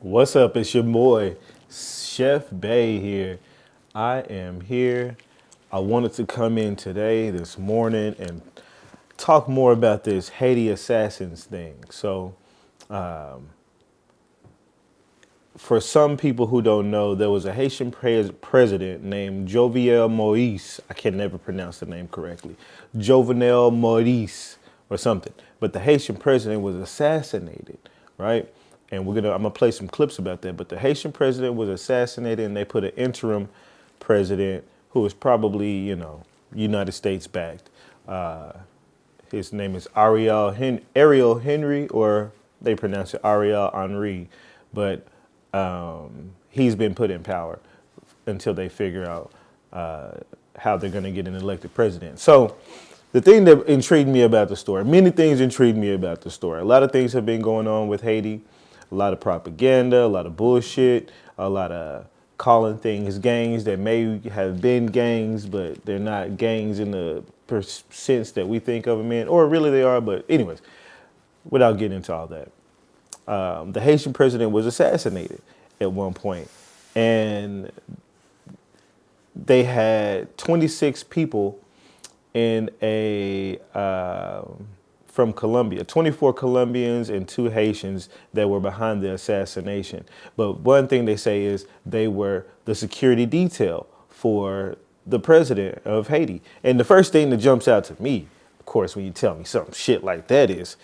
What's up? It's your boy, Chef Bay here. I am here. I wanted to come in today, this morning, and talk more about this Haiti assassins thing. So, for some people who don't know, there was a Haitian president named Jovenel Moïse. I can never pronounce the name correctly. Jovenel Moïse or something. But the Haitian president was assassinated, right? And I'm gonna play some clips about that. But the Haitian president was assassinated, and they put an interim president who was probably, United States backed. His name is Ariel Henry, or they pronounce it Ariel Henry, but he's been put in power until they figure out how they're going to get an elected president. So the thing that intrigued me about the story, many things intrigued me about the story. A lot of things have been going on with Haiti, a lot of propaganda, a lot of bullshit, a lot of calling things gangs that may have been gangs, but they're not gangs in the sense that we think of them in, or really they are. But anyways, without getting into all that, the Haitian president was assassinated at one point, and they had 26 people in a from Colombia, 24 Colombians and 2 Haitians that were behind the assassination. But one thing they say is they were the security detail for the president of Haiti. And the first thing that jumps out to me, of course, when you tell me some shit like that is,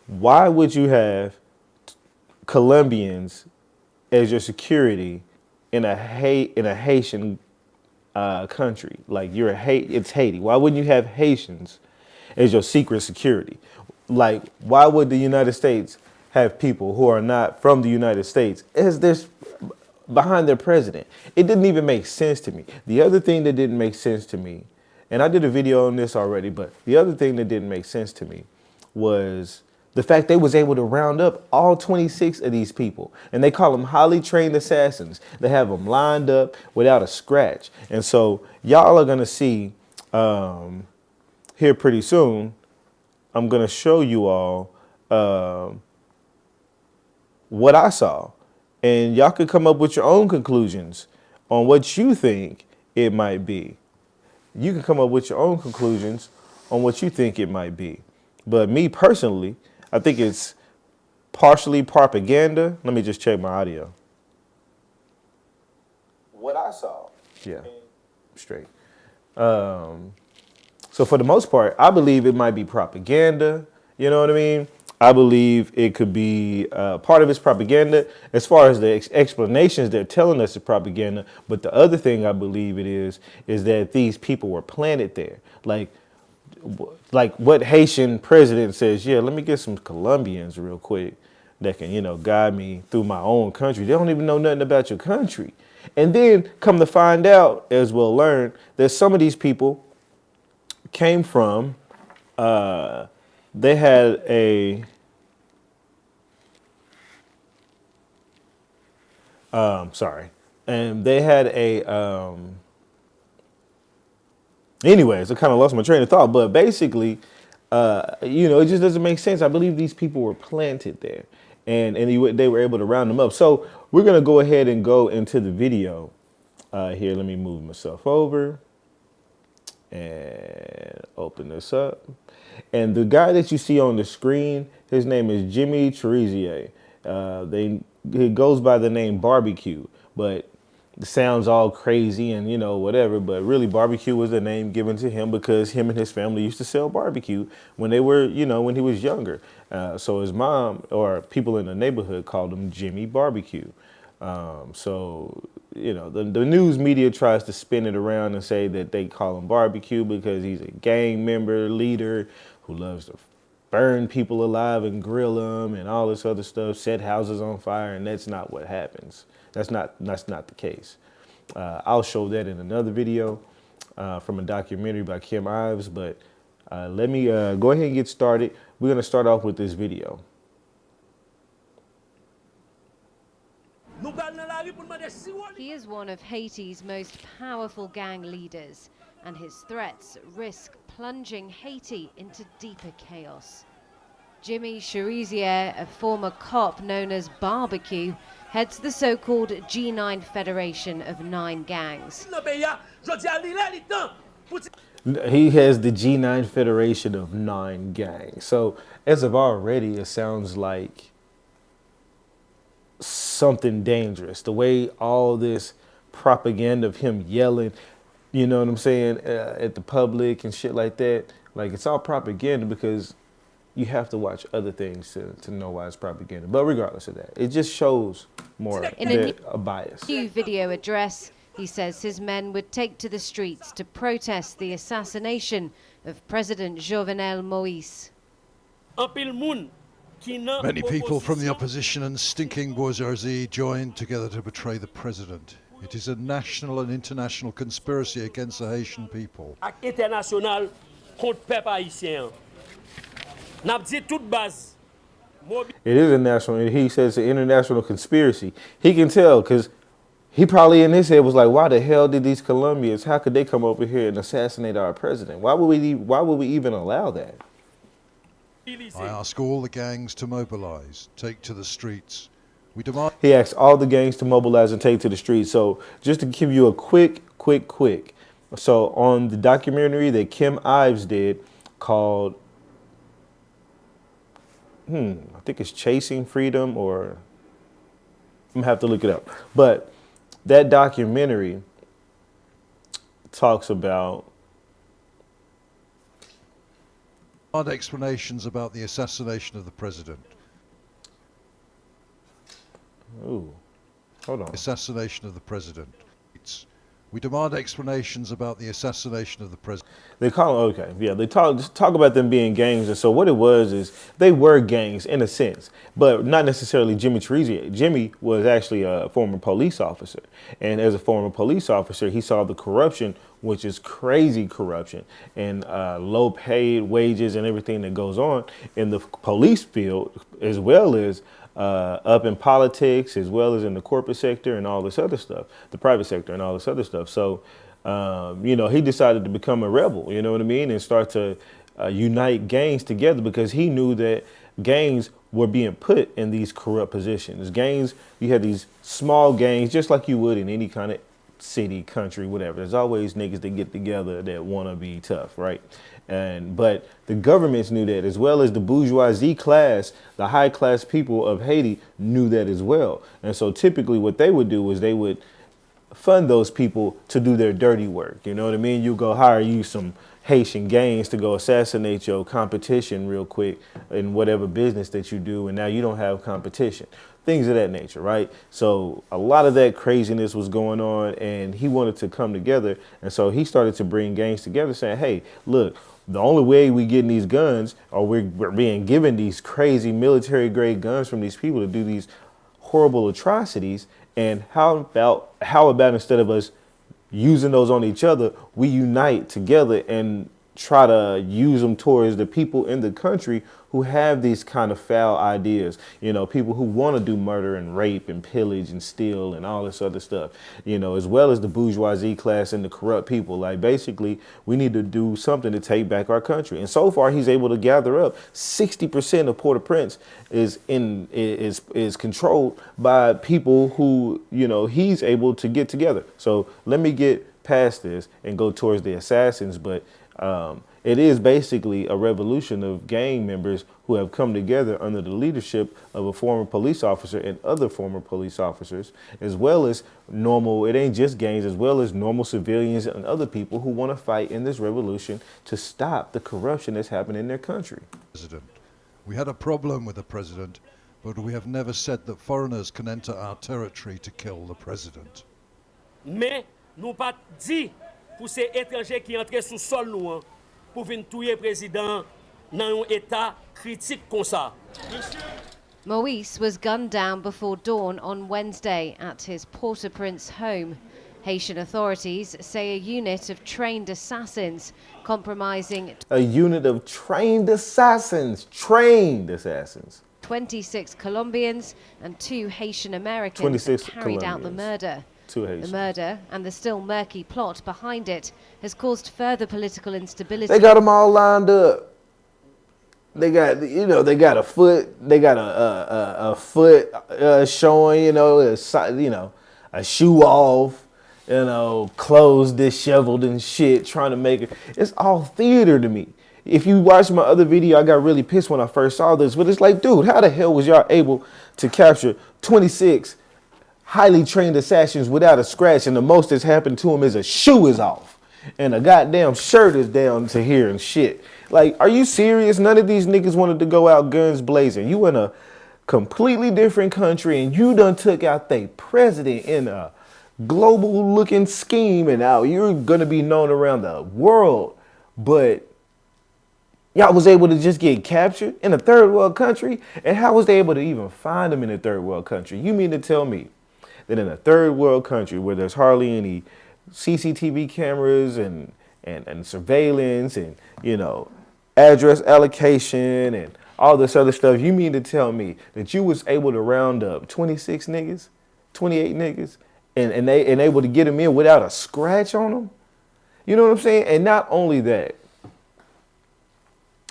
why would you have Colombians as your security in a Haitian country? Like it's Haiti. Why wouldn't you have Haitians as your secret security? Like, why would the United States have people who are not from the United States as this behind their president? It didn't even make sense to me. The other thing that didn't make sense to me, and I did a video on this already, but the other thing that didn't make sense to me was the fact they was able to round up all 26 of these people, and they call them highly trained assassins. They have them lined up without a scratch. And so y'all are gonna see here pretty soon, I'm gonna show you all what I saw, and y'all could come up with your own conclusions on what you think it might be. You can come up with your own conclusions on what you think it might be. But me personally, I think it's partially propaganda. Let me just check my audio. What I saw. Yeah, straight. So for the most part, I believe it might be propaganda. You know what I mean? I believe it could be part of it's propaganda as far as the explanations they're telling us is propaganda. But the other thing I believe it is that these people were planted there. Like what Haitian president says, yeah, let me get some Colombians real quick that can, guide me through my own country. They don't even know nothing about your country. And then come to find out, as we'll learn, that some of these people came from, they had and they had anyways, I kind of lost my train of thought, but basically, it just doesn't make sense. I believe these people were planted there, and they were able to round them up. So we're going to go ahead and go into the video here. Let me move myself over and open this up. And the guy that you see on the screen, his name is Jimmy Cherizier. He goes by the name Barbecue, but it sounds all crazy and whatever. But really, Barbecue was the name given to him because him and his family used to sell barbecue when they were, when he was younger. So his mom or people in the neighborhood called him Jimmy Barbecue. The news media tries to spin it around and say that they call him Barbecue because he's a gang member, leader who loves to burn people alive and grill them and all this other stuff, set houses on fire, and that's not what happens. That's not the case. I'll show that in another video from a documentary by Kim Ives, but let me go ahead and get started. We're going to start off with this video. He is one of Haiti's most powerful gang leaders, and his threats risk plunging Haiti into deeper chaos. Jimmy Cherizier, a former cop known as Barbecue, heads the so-called G9 Federation of 9 gangs. He has the G9 Federation of 9 gangs. So as of already, it sounds like something dangerous. The way all this propaganda of him yelling, you know what I'm saying, at the public and shit like that, like it's all propaganda because you have to watch other things to know why it's propaganda. But regardless of that, it just shows more a bias. New video address, he says his men would take to the streets to protest the assassination of President Jovenel Moïse. Many people from the opposition and stinking bourgeoisie joined together to betray the president. It is a national and international conspiracy against the Haitian people. International contre peuple haïtien. It is a national, he says, an international conspiracy. He can tell because he probably in his head was like, why the hell did these Colombians, how could they come over here and assassinate our president? Why would we even allow that? I ask all the gangs to mobilize, take to the streets. We demand. He asked all the gangs to mobilize and take to the streets. So just to give you a quick. So on the documentary that Kim Ives did called, I think it's Chasing Freedom, or I'm gonna have to look it up. But that documentary talks about Hard explanations about the assassination of the president. Ooh, hold on. Assassination of the president. We demand explanations about the assassination of the president. They call them, okay, yeah, they talk about them being gangs. And so what it was is they were gangs in a sense, but not necessarily Jimmy Cherizier. Jimmy was actually a former police officer. And as a former police officer, he saw the corruption, which is crazy corruption, and low paid wages and everything that goes on in the police field, as well as up in politics, as well as in the corporate sector and all this other stuff, the private sector and all this other stuff. So, you know, he decided to become a rebel, you know what I mean, and start to unite gangs together because he knew that gangs were being put in these corrupt positions. Gangs, you had these small gangs, just like you would in any kind of city, country, whatever. There's always niggas that get together that want to be tough, right? But the governments knew that, as well as the bourgeoisie class, the high class people of Haiti knew that as well. And so typically what they would do is they would fund those people to do their dirty work. You know what I mean? You go hire you some Haitian gangs to go assassinate your competition real quick in whatever business that you do, and now you don't have competition. Things of that nature, right? So a lot of that craziness was going on, and he wanted to come together. And so he started to bring gangs together saying, hey, look, the only way we getting these guns, or we're being given these crazy military grade guns from these people to do these horrible atrocities. And how about instead of us using those on each other, we unite together and try to use them towards the people in the country who have these kind of foul ideas, you know, people who want to do murder and rape and pillage and steal and all this other stuff, you know, as well as the bourgeoisie class and the corrupt people. Like, basically, we need to do something to take back our country. And so far, he's able to gather up 60% of Port-au-Prince is controlled by people who, you know, he's able to get together. So let me get past this and go towards the assassins. But it is basically a revolution of gang members who have come together under the leadership of a former police officer and other former police officers, as well as normal, it ain't just gangs, as well as normal civilians and other people who want to fight in this revolution to stop the corruption that's happening in their country. President. We had a problem with the president, but we have never said that foreigners can enter our territory to kill the president. Mais nous pas dit pour ces étrangers qui entrent sous sol nous pour venir tuer président dans un état critique comme ça. Moïse was gunned down before dawn on Wednesday at his Port-au-Prince home. Haitian authorities say a unit of trained assassins compromising a unit of trained assassins, 26 Colombians and 2 Haitian Americans carried out the murder. The murder and the still murky plot behind it has caused further political instability. They got them all lined up. They got, they got a foot, they got a foot showing, a shoe off, clothes disheveled and shit, trying to make it. It's all theater to me. If you watch my other video, I got really pissed when I first saw this, but it's like, dude, how the hell was y'all able to capture 26 highly trained assassins without a scratch, and the most that's happened to them is a shoe is off and a goddamn shirt is down to here and shit. Like, are you serious? None of these niggas wanted to go out guns blazing. You in a completely different country and you done took out the president in a global looking scheme, and now you're gonna be known around the world, but y'all was able to just get captured in a third world country? And how was they able to even find them in a third world country? You mean to tell me that in a third world country where there's hardly any CCTV cameras and surveillance and, address allocation and all this other stuff, you mean to tell me that you was able to round up 26 niggas, 28 niggas, and able to get them in without a scratch on them? You know what I'm saying? And not only that,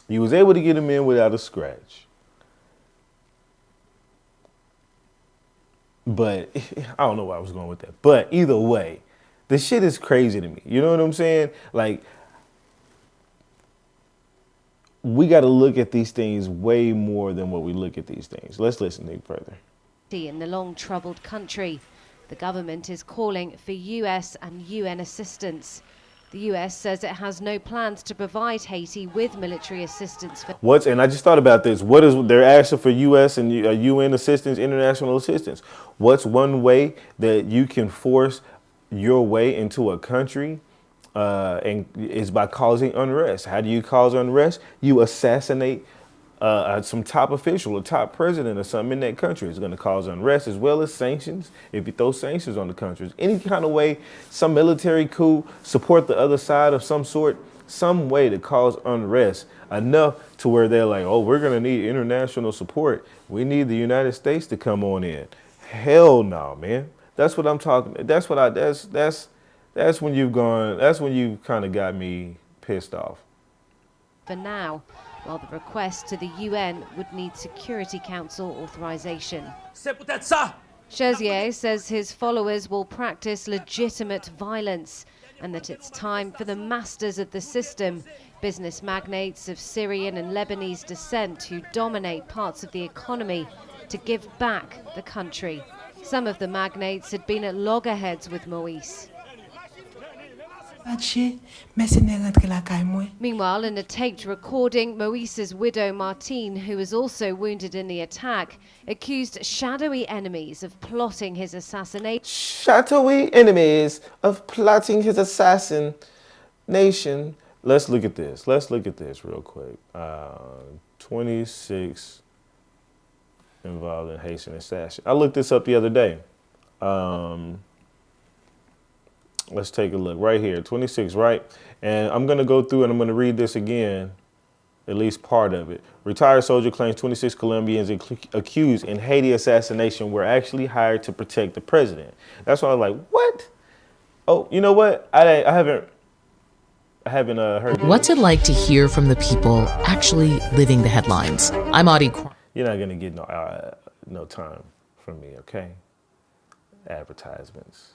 you was able to get them in without a scratch. But I don't know where I was going with that. But either way, the shit is crazy to me. You know what I'm saying? Like, we got to look at these things way more than what we look at these things. Let's listen to further. In the long troubled country, the government is calling for US and UN assistance. The US says it has no plans to provide Haiti with military assistance. And I just thought about this. They're asking for US and UN assistance, international assistance. What's one way that you can force your way into a country? And is by causing unrest. How do you cause unrest? You assassinate some top official, a top president or something in that country. It's going to cause unrest as well as sanctions. If you throw sanctions on the countries, any kind of way, some military coup, support the other side of some sort, some way to cause unrest enough to where they're like, oh, we're going to need international support. We need the United States to come on in. Hell no, man. That's what I'm talking about. That's when you've kind of got me pissed off. For now, while the request to the UN would need Security Council authorization. Chezier says his followers will practice legitimate violence and that it's time for the masters of the system, business magnates of Syrian and Lebanese descent who dominate parts of the economy, to give back the country. Some of the magnates had been at loggerheads with Moïse. Meanwhile, in a taped recording, Moïse's widow Martine, who was also wounded in the attack, accused shadowy enemies of plotting his assassination. Shadowy enemies of plotting his assassination. Let's look at this. Let's look at this real quick. 26 involved in Haitian assassination. I looked this up the other day. Let's take a look right here, 26, right? And I'm going to go through and I'm going to read this again, at least part of it. Retired soldier claims 26 Colombians accused in Haiti assassination were actually hired to protect the president. That's why I was like, what? Oh, you know what? I haven't heard. What's it like to hear from the people actually living the headlines? I'm Audie. You're not going to get no time from me, okay? Advertisements.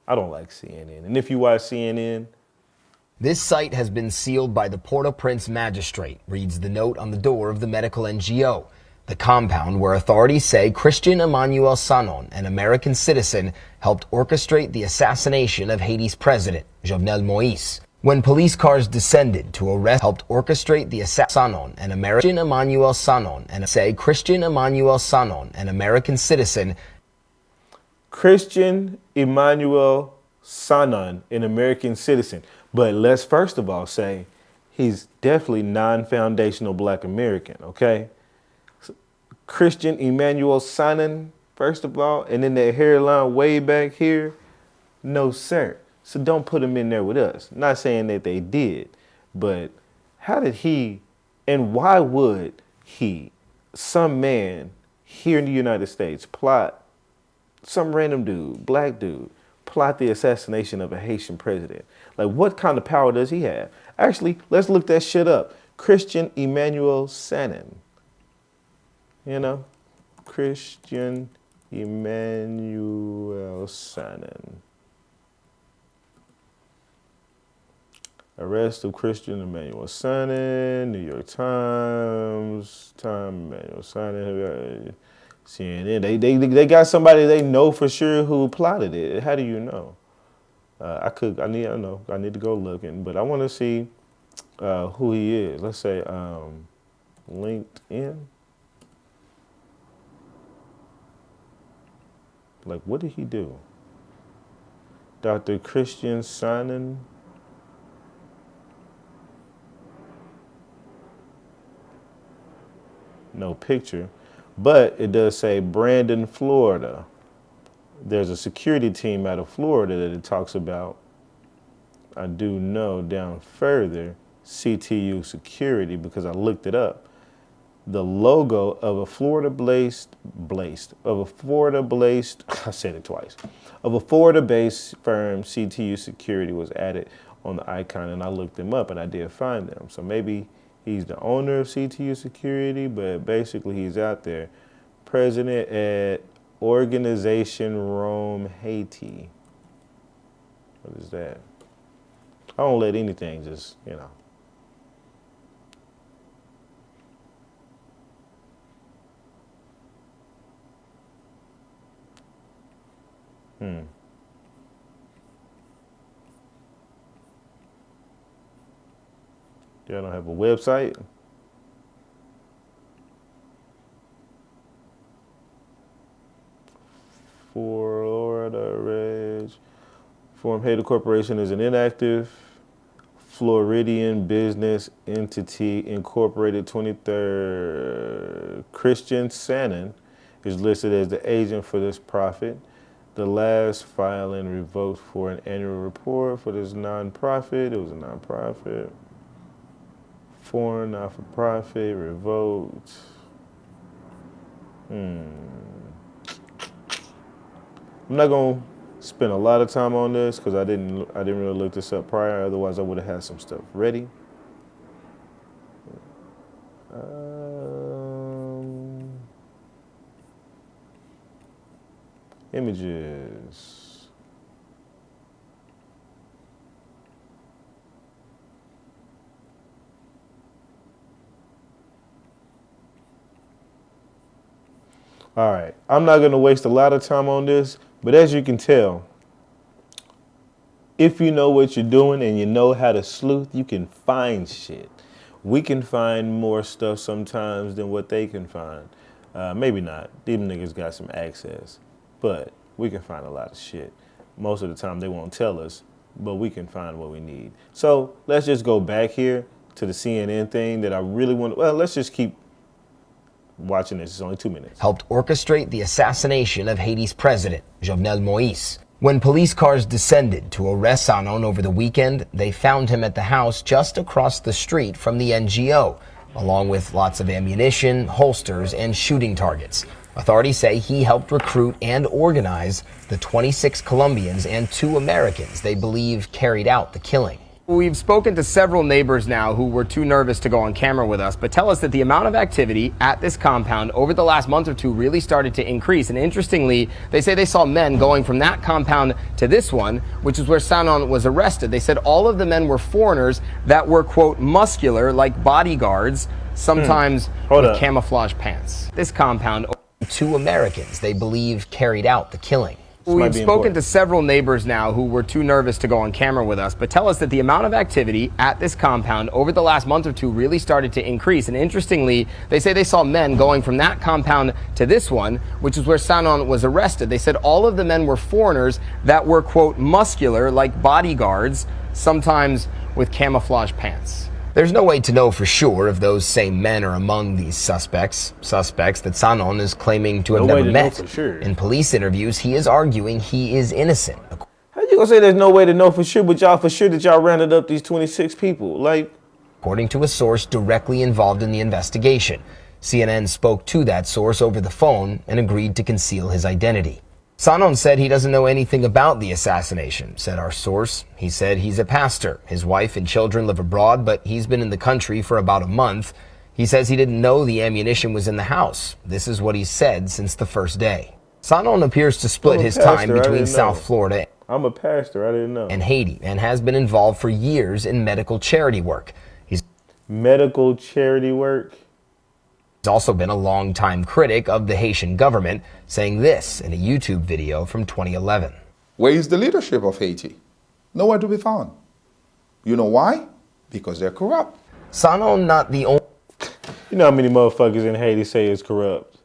I don't like CNN. And if you watch CNN... This site has been sealed by the Port-au-Prince magistrate, reads the note on the door of the medical NGO. The compound where authorities say Christian Emmanuel Sanon, an American citizen, helped orchestrate the assassination of Haiti's president, Jovenel Moïse. When police cars descended to arrest, helped orchestrate the assassination, an American Emmanuel Sanon, and say Christian Emmanuel Sanon, an American citizen, Christian Emmanuel Sanon, an American citizen. But let's first of all say he's definitely non-foundational Black American, okay? Christian Emmanuel Sanon, first of all, and then that hairline way back here, no sir. So don't put him in there with us. Not saying that they did, but how did he, and why would he, some man here in the United States, plot, some random dude, Black dude, plot the assassination of a Haitian president? Like, what kind of power does he have? Actually, let's look that shit up. Christian Emmanuel Sanin. You know, Christian Emmanuel Sanin. Arrest of Christian Emmanuel Sanin, New York Times, Emmanuel Sanin, CNN. They got somebody they know for sure who plotted it. How do you know? I need to go looking, but I want to see who he is. Let's say LinkedIn. Like, what did he do? Dr. Christian Sanin. No picture, but it does say Brandon, Florida. There's a security team out of Florida that it talks about. I do know down further, CTU security, because I looked it up. The logo of a Florida-based, I said it twice, of a Florida-based firm, CTU security, was added on the icon, and I looked them up and I did find them. So maybe he's the owner of CTU Security, but basically he's out there. President at Organization Rome, Haiti. What is that? I don't let anything just, Y'all don't have a website? Florida Reg. Form Haiti Corporation is an inactive Floridian business entity incorporated 23rd. Christian Sanin is listed as the agent for this profit. The last filing revoked for an annual report for this nonprofit. It was a nonprofit. Foreign not-for-profit, revoked. I'm not gonna spend a lot of time on this because I didn't really look this up prior. Otherwise, I would have had some stuff ready. Images. All right, I'm not gonna waste a lot of time on this, but as you can tell, if you know what you're doing and you know how to sleuth, you can find shit. We can find more stuff sometimes than what they can find. Maybe not, them niggas got some access, but we can find a lot of shit. Most of the time they won't tell us, but we can find what we need. So let's just go back here to the CNN thing that I really want. Well, let's just keep watching this. It's only 2 minutes. Helped orchestrate the assassination of Haiti's president, Jovenel Moïse. When police cars descended to arrest Sanon over the weekend, they found him at the house just across the street from the NGO, along with lots of ammunition, holsters, and shooting targets. Authorities say he helped recruit and organize the 26 Colombians and 2 Americans they believe carried out the killing. We've spoken to several neighbors now who were too nervous to go on camera with us, but tell us that the amount of activity at this compound over the last month or two really started to increase. And interestingly, they say they saw men going from that compound to this one, which is where Sanon was arrested. They said all of the men were foreigners that were, quote, muscular, like bodyguards, sometimes with camouflage pants. This compound. 2 Americans they believe carried out the killing. We've spoken to several neighbors now who were too nervous to go on camera with us, but tell us that the amount of activity at this compound over the last month or two really started to increase. And interestingly, they say they saw men going from that compound to this one, which is where Sanon was arrested. They said all of the men were foreigners that were, quote, muscular, like bodyguards, sometimes with camouflage pants. There's no way to know for sure if those same men are among these suspects that Sanon is claiming to have never met. In police interviews, he is arguing he is innocent. How you gonna say there's no way to know for sure, but y'all for sure that y'all rounded up these 26 people? Like, according to a source directly involved in the investigation. CNN spoke to that source over the phone and agreed to conceal his identity. Sanon said he doesn't know anything about the assassination, said our source. He said he's a pastor. His wife and children live abroad, but he's been in the country for about a month. He says he didn't know the ammunition was in the house. This is what he said since the first day. Sanon appears to split his time between South Florida I'm a pastor, I didn't know. and Haiti, and has been involved for years in medical charity work. He's Medical charity work? also been a longtime critic of the Haitian government, saying this in a YouTube video from 2011. Where is the leadership of Haiti? Nowhere to be found. You know why? Because they're corrupt. Sanon not the only You know how many motherfuckers in Haiti say it's corrupt?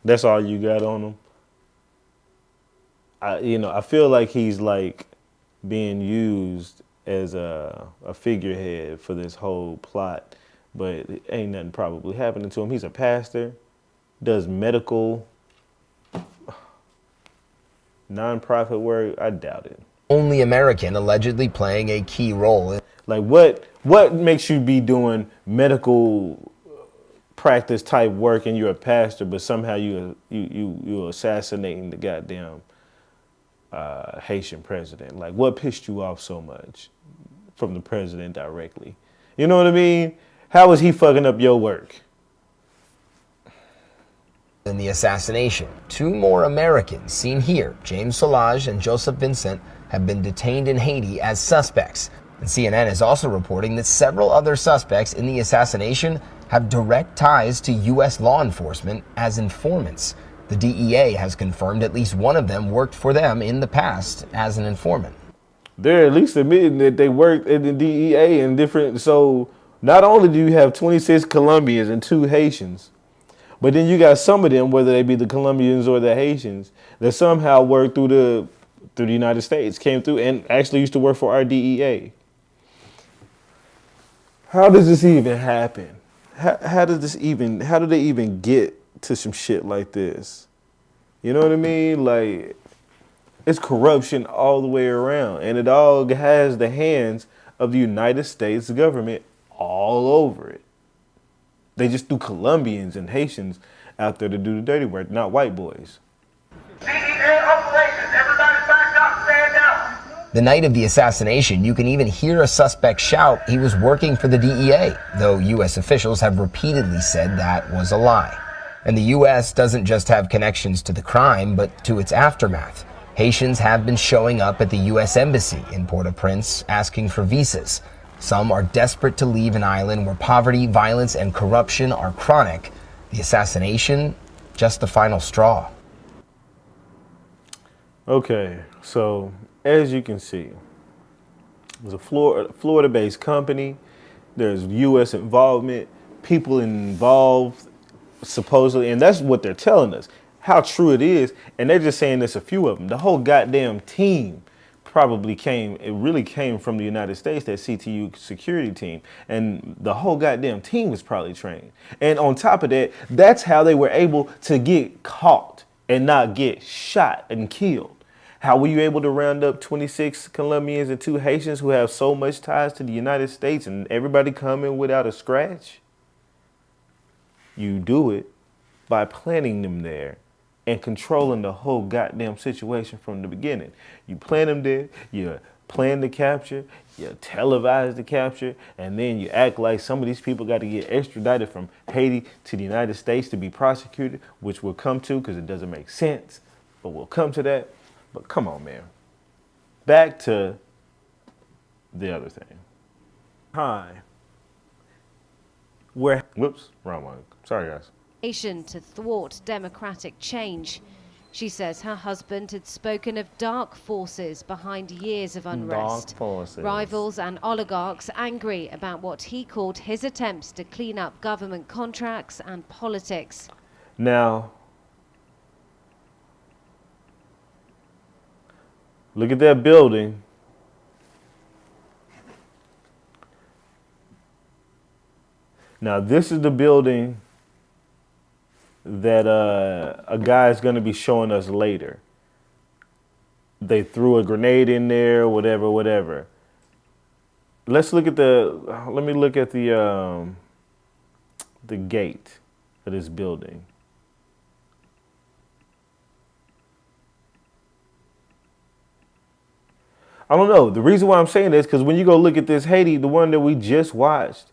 That's all you got on them? I feel like he's like being used as a figurehead for this whole plot, but ain't nothing probably happening to him. He's a pastor, does medical nonprofit work. I doubt it. only American allegedly playing a key role in Like what makes you be doing medical practice type work and you're a pastor, but somehow you assassinating the goddamn Haitian president? Like, what pissed you off so much from the president directly? You know what I mean? How is he fucking up your work? the assassination. Two more Americans seen here, James Solage and Joseph Vincent, have been detained in Haiti as suspects. And CNN is also reporting that several other suspects in the assassination have direct ties to U.S. law enforcement as informants. The DEA has confirmed at least one of them worked for them in the past as an informant. They're at least admitting that they worked at the DEA and different. So not only do you have 26 Colombians and 2 Haitians, but then you got some of them, whether they be the Colombians or the Haitians, that somehow worked through the United States, came through and actually used to work for our DEA. How does this even happen? How do they even get to some shit like this? You know what I mean? Like, it's corruption all the way around, and it all has the hands of the United States government all over it. They just threw Colombians and Haitians out there to do the dirty work, not white boys. The night of the assassination, you can even hear a suspect shout he was working for the DEA, though U.S. officials have repeatedly said that was a lie. And the U.S. doesn't just have connections to the crime, but to its aftermath. Haitians have been showing up at the U.S. Embassy in Port-au-Prince asking for visas. Some are desperate to leave an island where poverty, violence, and corruption are chronic. The assassination, just the final straw. Okay, so as you can see, it was a Florida-based company. There's U.S. involvement, people involved supposedly, and that's what they're telling us. How true it is, and they're just saying there's a few of them. The whole goddamn team really came from the United States, that CTU security team. And the whole goddamn team was probably trained. And on top of that, that's how they were able to get caught and not get shot and killed. How were you able to round up 26 Colombians and 2 Haitians who have so much ties to the United States and everybody coming without a scratch? You do it by planting them there and controlling the whole goddamn situation from the beginning. You plant them there, you plan the capture, you televise the capture, and then you act like some of these people got to get extradited from Haiti to the United States to be prosecuted, which we'll come to because it doesn't make sense, but we'll come to that. But come on, man. Back to the other thing. Whoops, wrong one. Sorry, guys. To thwart democratic change. She says her husband had spoken of dark forces behind years of unrest. Dark forces. Rivals and oligarchs angry about what he called his attempts to clean up government contracts and politics. Now, look at that building. Now, this is the building that a guy is going to be showing us later. They threw a grenade in there, whatever. Let me look at the gate of this building. I don't know. The reason why I'm saying this because when you go look at this Haiti, the one that we just watched,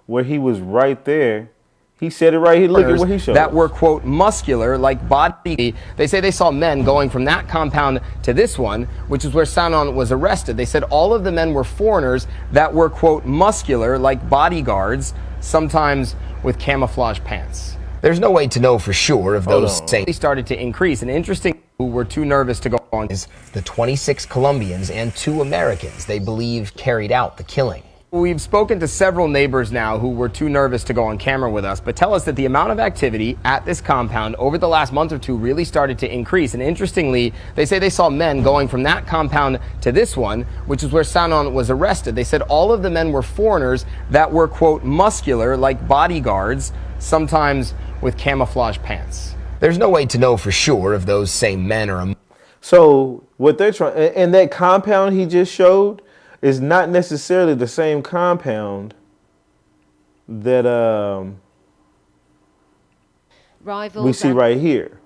where he was right there, he said it right here. Look at what he showed. That were, quote, muscular, like body. They say they saw men going from that compound to this one, which is where Sanon was arrested. They said all of the men were foreigners that were, quote, muscular, like bodyguards, sometimes with camouflage pants. There's no way to know for sure if those They started to increase. And interesting, who were too nervous to go on is the 26 Colombians and 2 Americans they believe carried out the killing. We've spoken to several neighbors now who were too nervous to go on camera with us, but tell us that the amount of activity at this compound over the last month or two really started to increase. And interestingly, they say they saw men going from that compound to this one, which is where Sanon was arrested. They said all of the men were foreigners that were, quote, muscular, like bodyguards, sometimes with camouflage pants. There's no way to know for sure if those same men are... So what they're trying, and that compound he just showed is not necessarily the same compound that we see right here.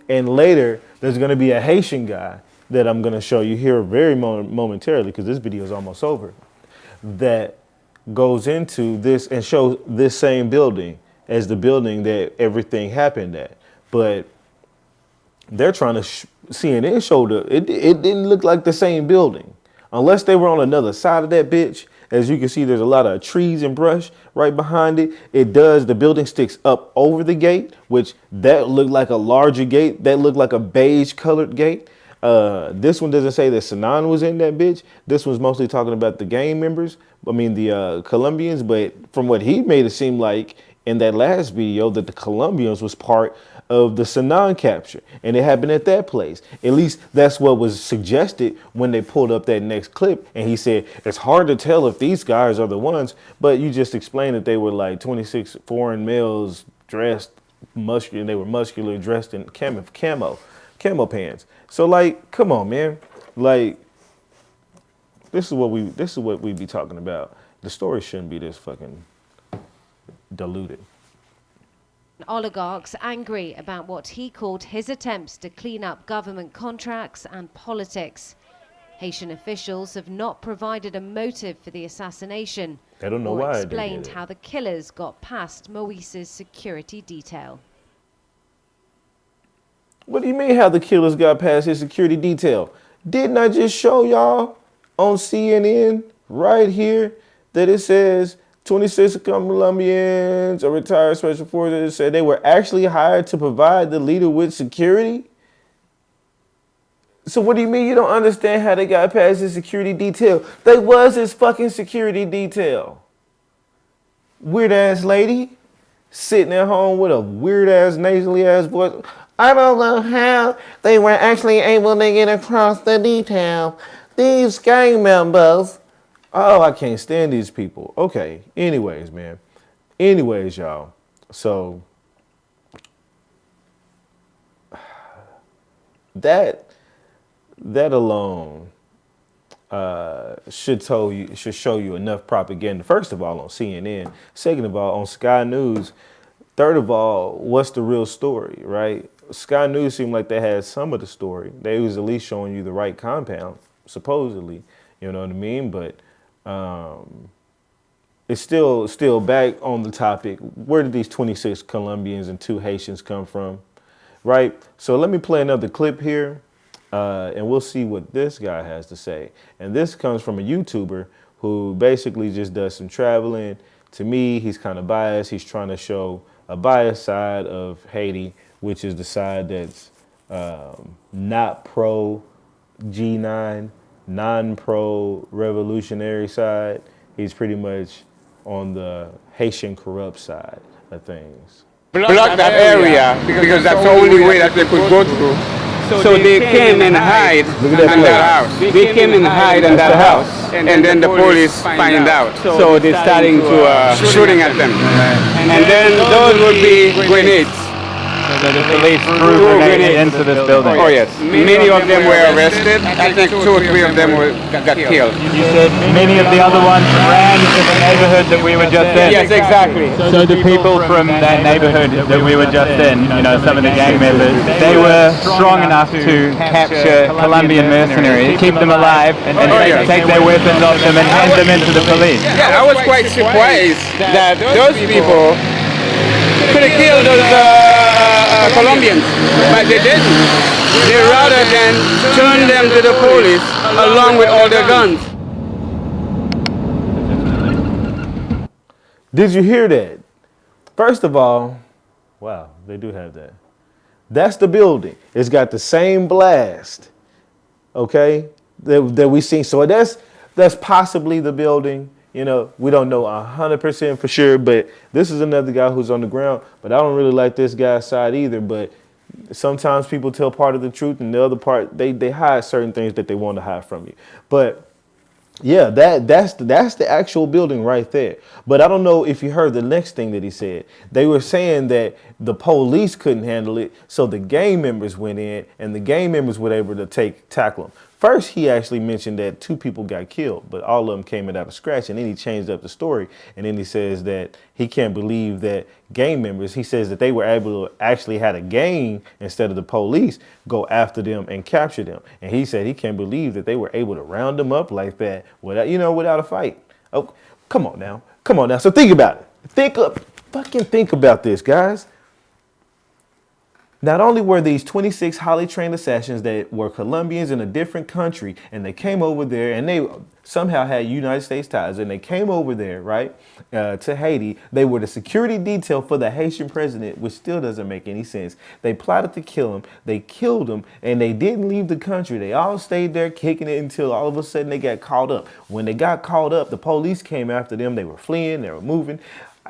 And later, there's going to be a Haitian guy that I'm going to show you here very momentarily, because this video is almost over, that goes into this and shows this same building as the building that everything happened at. But they're trying to, CNN showed it didn't look like the same building. Unless they were on another side of that bitch. As you can see, there's a lot of trees and brush right behind it. The building sticks up over the gate, which that looked like a larger gate. That looked like a beige colored gate. This one doesn't say that Sanon was in that bitch. This one's mostly talking about the gang members. I mean, the Colombians. But from what he made it seem like in that last video, that the Colombians was part of the Sanon capture, and it happened at that place. At least that's what was suggested when they pulled up that next clip. And he said, it's hard to tell if these guys are the ones, but you just explained that they were like 26 foreign males dressed muscular, and they were muscular, dressed in camo pants. So like, come on, man. Like, this is what we be talking about. The story shouldn't be this fucking diluted. Oligarchs angry about what he called his attempts to clean up government contracts and politics. Haitian officials have not provided a motive for the assassination. They don't know or why explained they did it. how the killers got past Moise's security detail. What do you mean how the killers got past his security detail? Didn't I just show y'all on CNN right here that it says 26 Colombians, a retired special forces, said they were actually hired to provide the leader with security? So what do you mean you don't understand how they got past his security detail? They was his fucking security detail. Weird ass lady sitting at home with a weird ass nasally ass voice. I don't know how they were actually able to get across the detail. These gang members. Oh, I can't stand these people. Okay. Anyways, man. Anyways, y'all. So that alone should show you enough propaganda. First of all, on CNN. Second of all, on Sky News. Third of all, what's the real story, right? Sky News seemed like they had some of the story. They was at least showing you the right compound, supposedly. You know what I mean? But it's still back on the topic. Where did these 26 Colombians and 2 Haitians come from, right? So let me play another clip here, and we'll see what this guy has to say. And this comes from a YouTuber who basically just does some traveling. To me, he's kind of biased. He's trying to show a biased side of Haiti, which is the side that's not pro G9, non-pro revolutionary side. He's pretty much on the Haitian corrupt side of things. Block that area because that's the only way that they could go through. So they came and hide in that house. They came and hide in that house, and then the police find out. So they're starting to shooting at them, and then those would be grenades. So the police threw grenades into this building? Oh yes. Many of them were arrested. I think 2 or 3 of them got killed. You said many of the other ones ran to the neighborhood that we were just in? Yes, exactly. So the people from that neighborhood that we were just in, some of the gang members, they were strong enough to capture Colombian mercenaries, keep them alive, and take their weapons off them and hand them into the police? Yeah, I was quite surprised that those people could have killed those Colombians, but they didn't. They rather than turn them to the police along with all their guns. Did you hear that? First of all, wow, they do have that. That's the building. It's got the same blast, okay, that we seen. So that's possibly the building. We don't know 100% for sure, but this is another guy who's on the ground. But I don't really like this guy's side either. But sometimes people tell part of the truth, and the other part they hide certain things that they want to hide from you. But yeah, that's the actual building right there. But I don't know if you heard the next thing that he said. They were saying that the police couldn't handle it, so the gang members went in, and the gang members were able to tackle them. First, he actually mentioned that 2 people got killed, but all of them came out of scratch, and then he changed up the story, and then he says that he can't believe that gang members, he says that they were able to actually had a gang instead of the police go after them and capture them. And he said he can't believe that they were able to round them up like that without a fight. Oh, come on now. So think about it. Think about this, guys. Not only were these 26 highly trained assassins that were Colombians in a different country, and they came over there, and they somehow had United States ties, and they came over there, right, to Haiti. They were the security detail for the Haitian president, which still doesn't make any sense. They plotted to kill him. They killed him, and they didn't leave the country. They all stayed there kicking it until all of a sudden they got caught up. When they got caught up, the police came after them. They were fleeing. They were moving.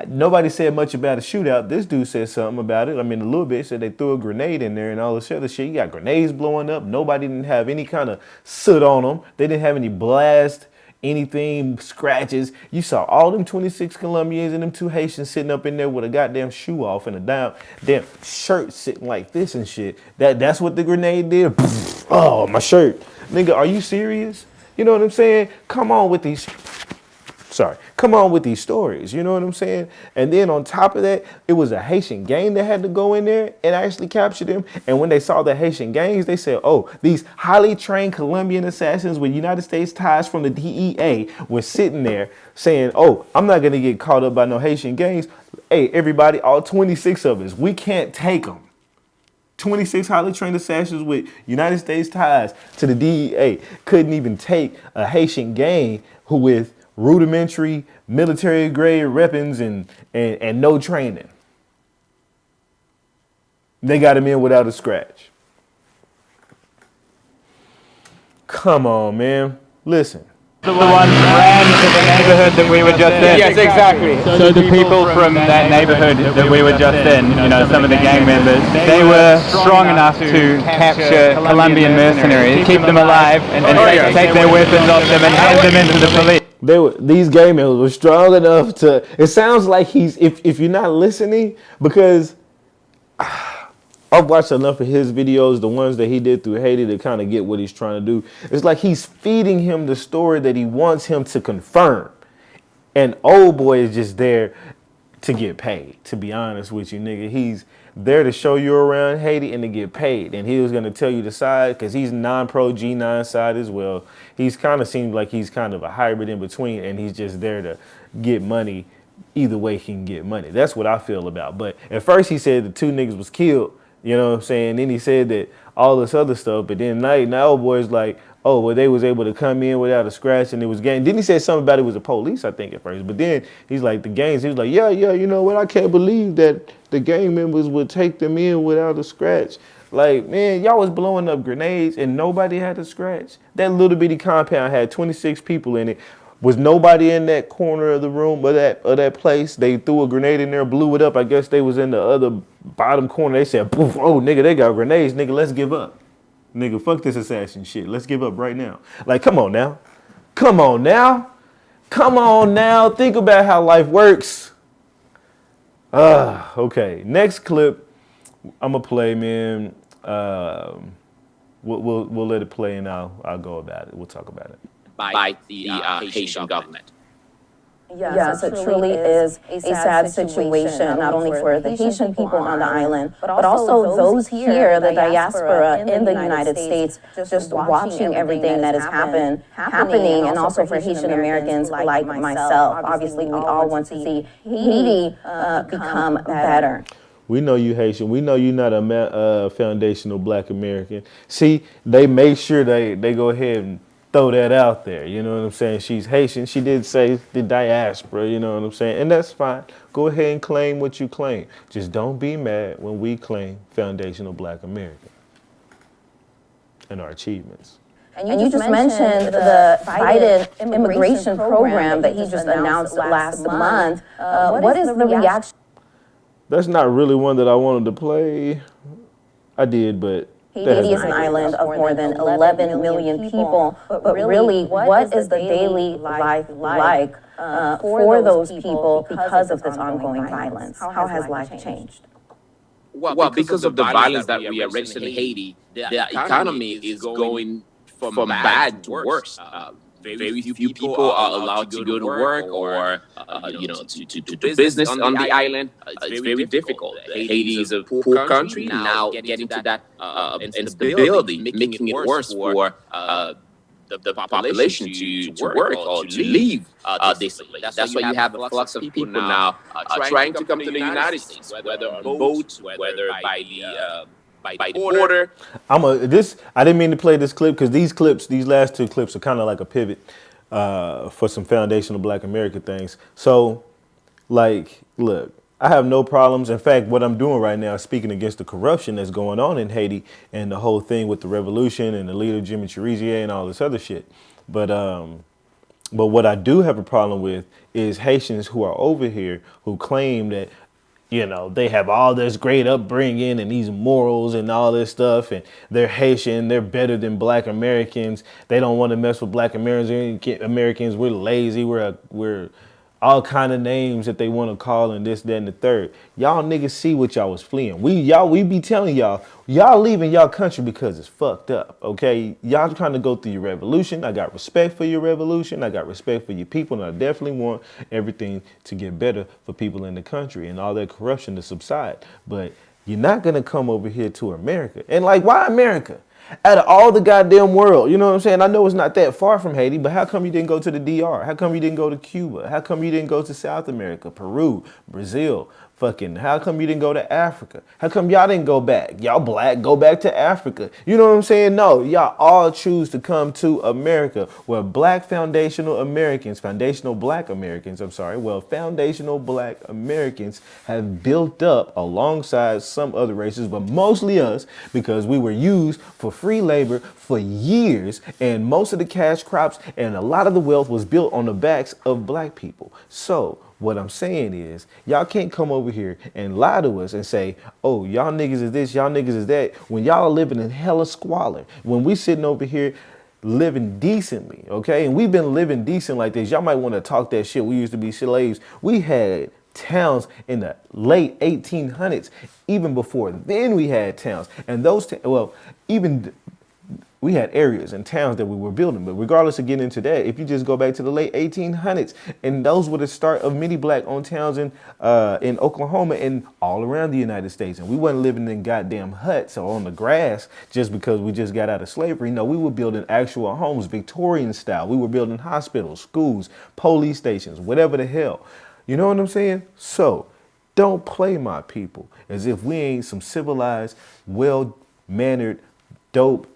Nobody said much about a shootout. This dude said something about it. I mean, a little bit. Said they threw a grenade in there and all this other shit. You got grenades blowing up. Nobody didn't have any kind of soot on them. They didn't have any blast, anything, scratches. You saw all them 26 Colombians and them 2 Haitians sitting up in there with a goddamn shoe off and a damn shirt sitting like this and shit. That's what the grenade did. Oh, my shirt. Nigga, are you serious? You know what I'm saying? Come on with these stories, you know what I'm saying? And then on top of that, it was a Haitian gang that had to go in there and actually capture them. And when they saw the Haitian gangs, they said, oh, these highly trained Colombian assassins with United States ties from the DEA were sitting there saying, oh, I'm not going to get caught up by no Haitian gangs. Hey, everybody, all 26 of us, we can't take them. 26 highly trained assassins with United States ties to the DEA couldn't even take a Haitian gang who with rudimentary military grade weapons and no training. They got him in without a scratch. Come on, man. Listen. The ones ran to the neighborhood that we were just in? Yes, exactly. So the people from that neighborhood that we were just in, some of the gang members, they were strong enough to capture Colombian mercenaries, keep them alive, and take their weapons off them and hand them into the police. These gang members were strong enough to. It sounds like he's. If you're not listening, because I've watched enough of his videos, the ones that he did through Haiti, to kind of get what he's trying to do. It's like he's feeding him the story that he wants him to confirm, and old boy is just there to get paid. To be honest with you, nigga, he's there to show you around Haiti and to get paid. And he was going to tell you the side, because he's non-pro G9 side as well. He's kind of seems like he's kind of a hybrid in between, and he's just there to get money. Either way he can get money. That's what I feel about. But at first he said the 2 niggas was killed, you know what I'm saying? Then he said that all this other stuff, but then now old boy's like, oh, well, they was able to come in without a scratch, and it was gang. Then he said something about it was the police, I think, at first. But then he's like, the gangs, he was like, yeah, you know what? I can't believe that the gang members would take them in without a scratch. Like, man, y'all was blowing up grenades and nobody had a scratch. That little bitty compound had 26 people in it. Was nobody in that corner of the room or that place? They threw a grenade in there, blew it up. I guess they was in the other bottom corner. They said, poof, oh, nigga, they got grenades. Nigga, let's give up. Nigga, fuck this assassin shit. Let's give up right now. Like, come on now. Come on now. Come on now. Think about how life works. Okay, next clip. I'm gonna play, man. We'll let it play, and I'll go about it. We'll talk about it. By the Haitian government. Yes, it truly is a sad situation, not only for the Haitian people on the island, but also those here, the diaspora in the United States, just watching everything that is happening, and also for Haitian Americans like myself. Obviously, we all want to see Haiti become better. We know you Haitian. We know you're not a foundational Black American. See, they make sure they go ahead and throw that out there. You know what I'm saying? She's Haitian. She did say the diaspora. You know what I'm saying? And that's fine. Go ahead and claim what you claim. Just don't be mad when we claim foundational Black American and our achievements. And you just mentioned the Biden immigration program that he just announced last month. What is the reaction? That's not really one that I wanted to play. I did, but Haiti is an island of more than 11 million people, but really, what is the daily life like for those people because of this ongoing violence? How has life changed? Well, because of the violence that we are witnessing in Haiti, the economy is going from bad to worse. Very few people are allowed to go to work or to do business on the island. It's very difficult. Haiti is a poor country, now getting to that instability, making it worse for the population to work or to leave this place. That's why you have a flux of people now trying to come to the United States, whether on boats, whether by the border. I didn't mean to play this clip because these last two clips are kind of like a pivot for some foundational Black American things. So, like, look, I have no problems. In fact, what I'm doing right now is speaking against the corruption that's going on in Haiti and the whole thing with the revolution and the leader Jimmy Cherizier and all this other shit. But what I do have a problem with is Haitians who are over here who claim that, you know, they have all this great upbringing and these morals and all this stuff, and they're Haitian, they're better than Black Americans. They don't want to mess with Black Americans. We're lazy. We're all kind of names that they want to call and this, that, and the third. Y'all niggas see what y'all was fleeing. We be telling y'all leaving y'all country because it's fucked up, okay? Y'all trying to go through your revolution. I got respect for your revolution. I got respect for your people, and I definitely want everything to get better for people in the country and all that corruption to subside. But you're not going to come over here to America. And like, why America? Out of all the goddamn world, you know what I'm saying? I know it's not that far from Haiti, but how come you didn't go to the DR? How come you didn't go to Cuba? How come you didn't go to South America, Peru, Brazil? How come you didn't go to Africa? How come y'all didn't go back? Y'all Black, go back to Africa. You know what I'm saying? No, y'all all choose to come to America, where Black foundational Black Americans have built up alongside some other races, but mostly us, because we were used for free labor for years, and most of the cash crops and a lot of the wealth was built on the backs of Black people. So what I'm saying is, y'all can't come over here and lie to us and say, oh, y'all niggas is this, y'all niggas is that, when y'all are living in hella squalor. When we sitting over here living decently, okay? And we've been living decent like this. Y'all might want to talk that shit. We used to be slaves. We had towns in the late 1800s. Even before then we had towns. And those, we had areas and towns that we were building. But regardless of getting into that, if you just go back to the late 1800s, and those were the start of many Black-owned towns in Oklahoma and all around the United States. And we wasn't living in goddamn huts or on the grass just because we just got out of slavery. No, we were building actual homes, Victorian style. We were building hospitals, schools, police stations, whatever the hell. You know what I'm saying? So don't play my people as if we ain't some civilized, well-mannered, dope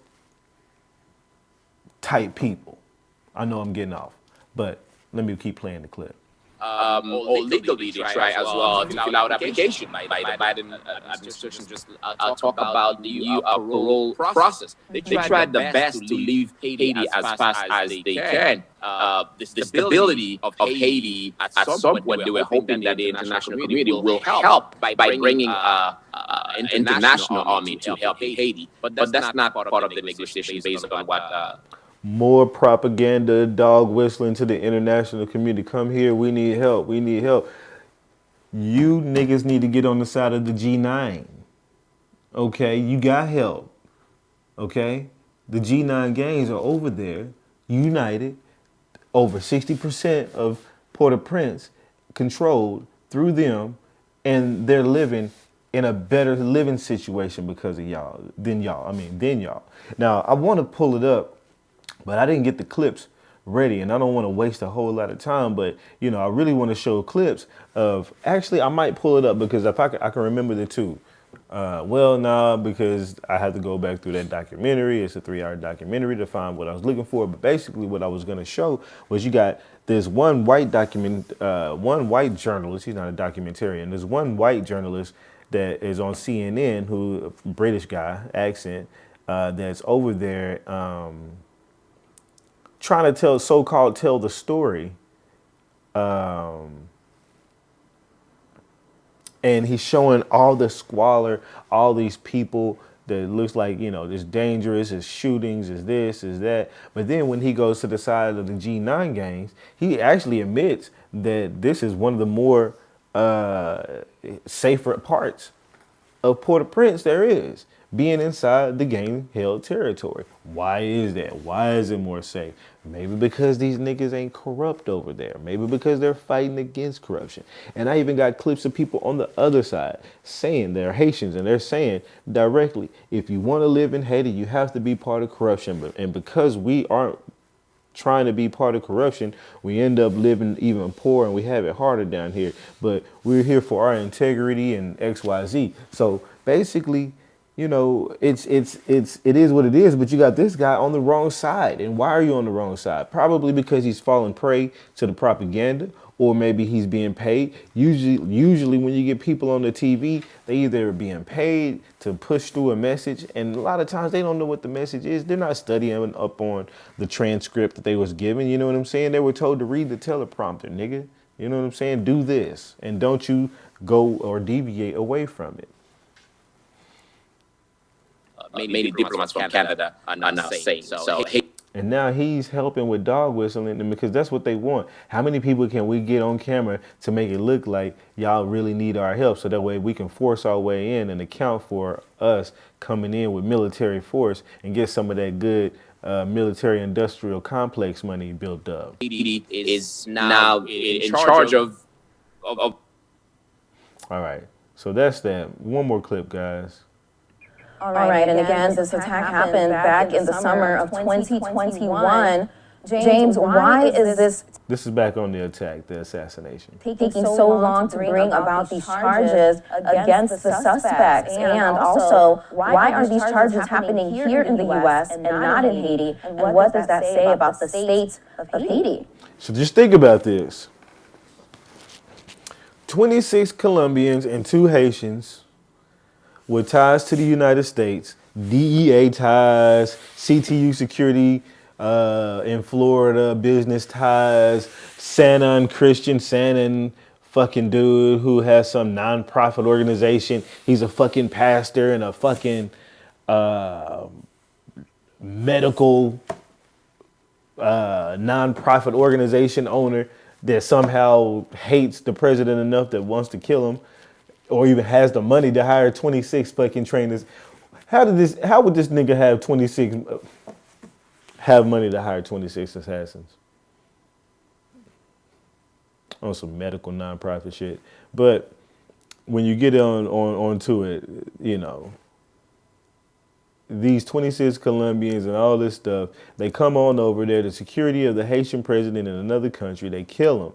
type people. I know I'm getting off, but let me keep playing the clip. Or legally they try as well to fill out application by the Biden administration. Just talk about the parole process. They tried the best to leave Haiti as fast as they can. The stability of Haiti at some point, they were hoping that the international community will help by bringing an international army to help Haiti. But that's not part of the negotiation based on what... More propaganda, dog whistling to the international community. Come here, we need help, we need help. You niggas need to get on the side of the G9. Okay, you got help. Okay, the G9 gangs are over there, united. Over 60% of Port-au-Prince controlled through them, and they're living in a better living situation because of y'all than y'all. Than y'all. Now, I want to pull it up, but I didn't get the clips ready, and I don't want to waste a whole lot of time. But I really want to show clips of. Actually, I might pull it up because if I can remember the two. Because I had to go back through that documentary. It's a 3-hour documentary to find what I was looking for. But basically, what I was going to show was you got this one white journalist. He's not a documentarian. There's one white journalist that is on CNN, who British guy accent, that's over there trying to tell the story. And he's showing all the squalor, all these people that looks like, it's dangerous, it's shootings, it's this, it's that. But then when he goes to the side of the G9 gangs, he actually admits that this is one of the more safer parts of Port-au-Prince there is, being inside the gang-held territory. Why is that? Why is it more safe? Maybe because these niggas ain't corrupt over there. Maybe because they're fighting against corruption. And I even got clips of people on the other side saying they're Haitians, and they're saying directly, if you want to live in Haiti, you have to be part of corruption. And because we aren't trying to be part of corruption, we end up living even poorer, and we have it harder down here. But we're here for our integrity and XYZ. So basically, it is what it is. But you got this guy on the wrong side. And why are you on the wrong side? Probably because he's fallen prey to the propaganda, or maybe he's being paid. Usually when you get people on the TV, they either being paid to push through a message, and a lot of times they don't know what the message is. They're not studying up on the transcript that they was given. You know what I'm saying? They were told to read the teleprompter, nigga. You know what I'm saying? Do this, and don't you go or deviate away from it. Many diplomats from Canada are now saying. So, and now he's helping with dog whistling, because that's what they want. How many people can we get on camera to make it look like y'all really need our help, so that way we can force our way in and account for us coming in with military force and get some of that good military industrial complex money built up. Haiti is now in charge of. All right, so that's that. One more clip, guys. All right, and again, this attack happened back in the summer of 2021. James, why is this? This is back on the attack, the assassination. Taking so long to bring about these charges against the suspects? And also, why are these charges happening here in the U.S. and not in Haiti? And what does that say about the state of Haiti? So just think about this. 26 Colombians and 2 Haitians with ties to the United States, DEA ties, CTU security in Florida, business ties, Sanon Christian, Sanon fucking dude who has some nonprofit organization. He's a fucking pastor and a fucking medical nonprofit organization owner that somehow hates the president enough that wants to kill him, or even has the money to hire 26 fucking trainers. How would this nigga have money to hire 26 assassins? On some medical nonprofit shit. But when you get onto it, these 26 Colombians and all this stuff, they come on over there, the security of the Haitian president in another country, they kill him.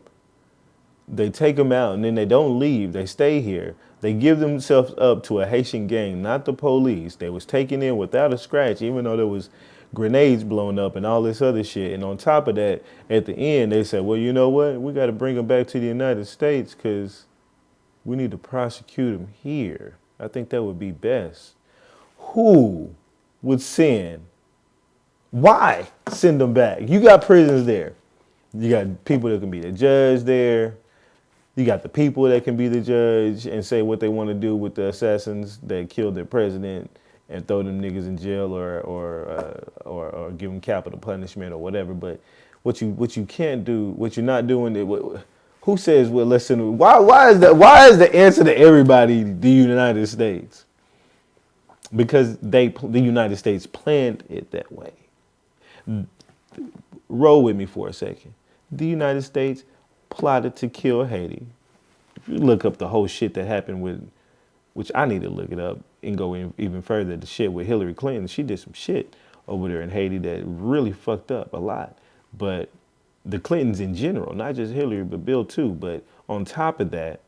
They take them out, and then they don't leave. They stay here. They give themselves up to a Haitian gang, not the police. They was taken in without a scratch, even though there was grenades blown up and all this other shit. And on top of that, at the end, they said, well, you know what? We got to bring them back to the United States because we need to prosecute them here. I think that would be best. Who would send? Why send them back? You got prisons there. You got people that can be the judge there. You got the people that can be the judge and say what they want to do with the assassins that killed their president and throw them niggas in jail or give them capital punishment or whatever. But what you can't do, what you're not doing, who says, well, listen, why is the answer to everybody the United States? because the United States planned it that way. Roll with me for a second. The United States plotted to kill Haiti. If you look up the whole shit that happened with, which I need to look it up and go even further, the shit with Hillary Clinton, she did some shit over there in Haiti that really fucked up a lot. But the Clintons in general, not just Hillary, but Bill too. But on top of that,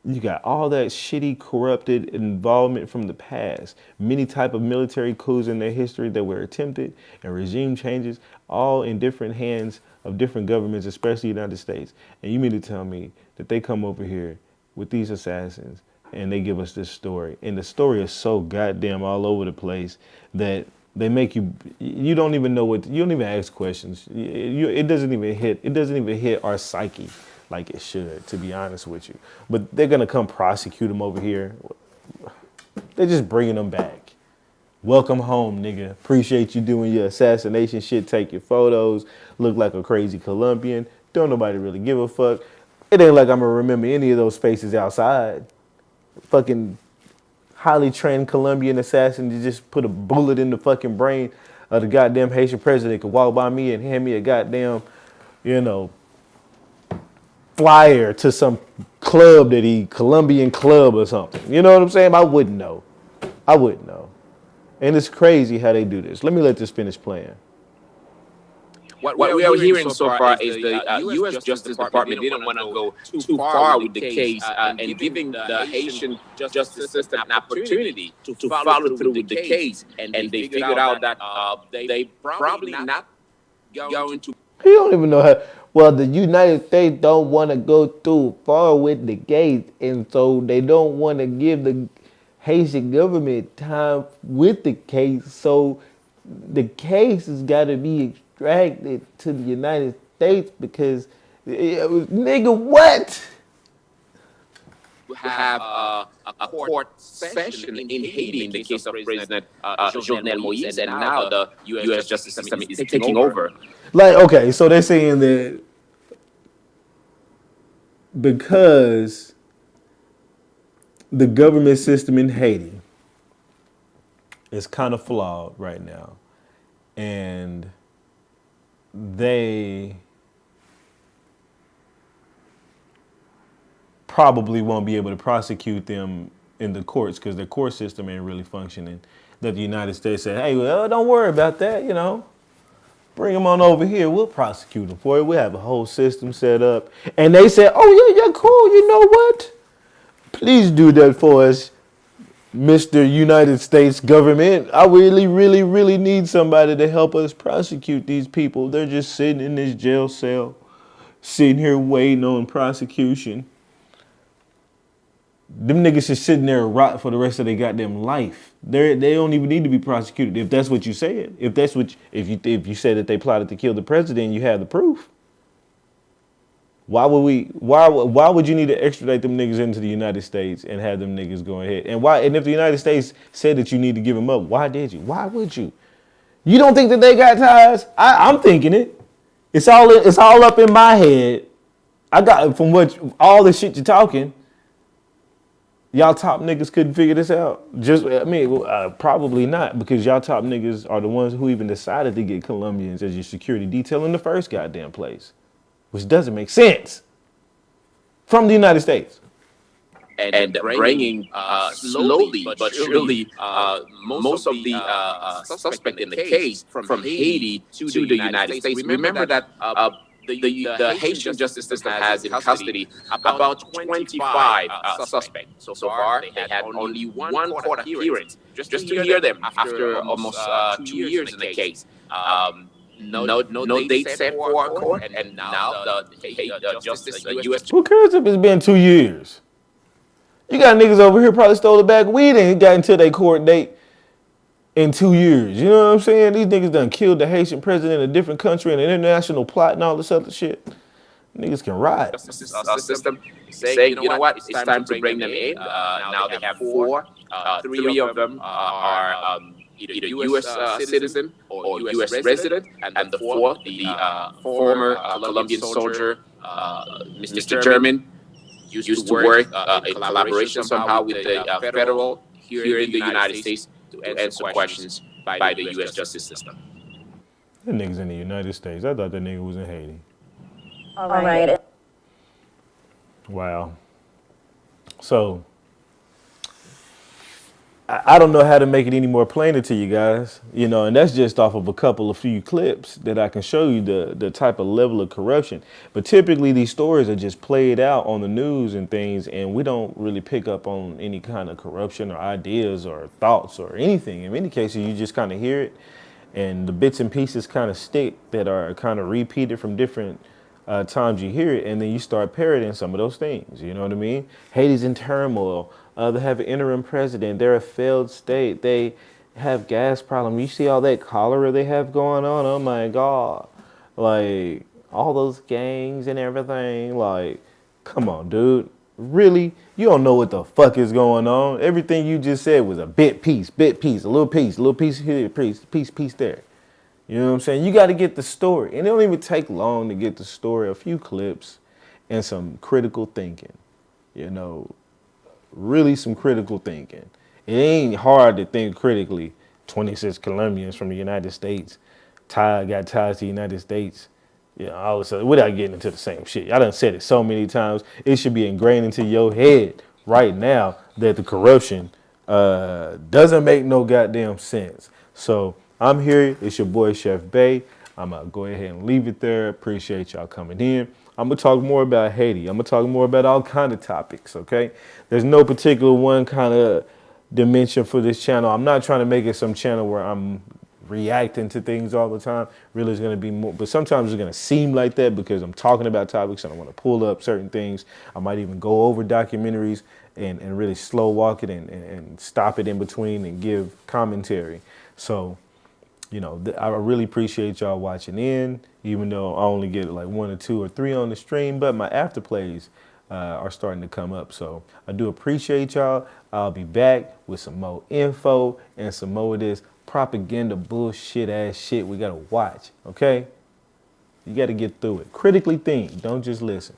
you got all that shitty, corrupted involvement from the past. Many type of military coups in their history that were attempted and regime changes, all in different hands of different governments, especially the United States. And you mean to tell me that they come over here with these assassins and they give us this story. And the story is so goddamn all over the place that they make you don't even know you don't even ask questions. It doesn't even hit our psyche like it should, to be honest with you. But they're gonna come prosecute them over here. They're just bringing them back. Welcome home, nigga. Appreciate you doing your assassination shit, take your photos, look like a crazy Colombian. Don't nobody really give a fuck. It ain't like I'm gonna remember any of those faces outside. Fucking highly trained Colombian assassin to just put a bullet in the fucking brain of the goddamn Haitian president could walk by me and hand me a goddamn, flyer to some club Colombian club or something. You know what I'm saying? I wouldn't know. And it's crazy how they do this. Let me let this finish playing. What we are hearing so far is the U.S. Justice Department didn't want to go too far with the case and giving the Haitian justice system an opportunity to follow through with the case. And they figured out that they probably not going to. He don't even know how. Well, the United States don't want to go too far with the case, and so they don't want to give the Haitian government time with the case. So the case has got to be extracted to the United States because, nigga, what? Have a court session in Haiti in the case of President Jovenel Moïse, and now the U.S. justice system is taking over. Like, okay, so they're saying that because the government system in Haiti is kind of flawed right now, and they probably won't be able to prosecute them in the courts because their court system ain't really functioning, that the United States said, hey, well, don't worry about that, bring them on over here. We'll prosecute them for it. We have a whole system set up. And they said, oh, yeah, cool. You know what? Please do that for us, Mr. United States government. I really, really, really need somebody to help us prosecute these people. They're just sitting in this jail cell, sitting here waiting on prosecution. Them niggas just sitting there and rot for the rest of their goddamn life. They don't even need to be prosecuted if that's what you said. If you said that they plotted to kill the president, you have the proof. Why would you need to extradite them niggas into the United States and have them niggas go ahead? And if the United States said that you need to give them up, why did you? Why would you? You don't think that they got ties? I'm thinking it. It's all up in my head. I got from all the shit you're talking. Y'all top niggas couldn't figure this out? Probably not, because y'all top niggas are the ones who even decided to get Colombians as your security detail in the first goddamn place, which doesn't make sense from the United States. And bringing slowly but surely most of the suspect in the case from Haiti to the United States. Remember that the Haitian justice system has in custody about 25 suspects. So far, they had only one court appearance just to hear them after almost 2 years in the case. No date set for court, and now the justice, U.S. Who cares if it's been 2 years? You got niggas over here probably stole a bag of weed and got into their court date in 2 years. You know what I'm saying? These niggas done killed the Haitian president in a different country and an international plot and all this other shit. Niggas can ride. System saying, you know what, it's time to bring them in. Now they have four. Three of them are either U.S. citizen or U.S. resident, and the fourth, the former Colombian soldier, Mr. German, used to work in collaboration somehow with the federal here in the United States to answer questions by the U.S. justice system. That nigga's in the United States. I thought that nigga was in Haiti. All right. Wow. So, I don't know how to make it any more plainer to you guys, you know, and that's just off of a few clips that I can show you the type of level of corruption. But typically these stories are just played out on the news and things, and we don't really pick up on any kind of corruption or ideas or thoughts or anything. In many cases, you just kind of hear it, and the bits and pieces kind of stick that are kind of repeated from different times you hear it, and then you start parroting some of those things. You know what I mean? Haiti's in turmoil. They have an interim president. They're a failed state. They have gas problems. You see all that cholera they have going on? Oh my God. Like, all those gangs and everything. Like, come on, dude. Really? You don't know what the fuck is going on. Everything you just said was a bit piece, a little piece here, piece there. You know what I'm saying? You got to get the story. And it don't even take long to get the story. A few clips and some critical thinking. You know, really some critical thinking. It ain't hard to think critically. 26 Colombians from the United States got ties to the United States. You know, I was without getting into the same shit. I done said it so many times. It should be ingrained into your head right now that the corruption doesn't make no goddamn sense. So I'm here. It's your boy Chef Bay. I'm going to go ahead and leave it there. Appreciate y'all coming in. I'm going to talk more about Haiti. I'm going to talk more about all kind of topics, okay? There's no particular one kind of dimension for this channel. I'm not trying to make it some channel where I'm reacting to things all the time. Really, it's going to be more, but sometimes it's going to seem like that because I'm talking about topics and I want to pull up certain things. I might even go over documentaries and really slow walk it and stop it in between and give commentary. So, you know, I really appreciate y'all watching in, even though I only get like 1 or 2 or 3 on the stream, but my after plays are starting to come up. So I do appreciate y'all. I'll be back with some more info and some more of this propaganda bullshit ass shit we got to watch, okay? You got to get through it. Critically think, don't just listen.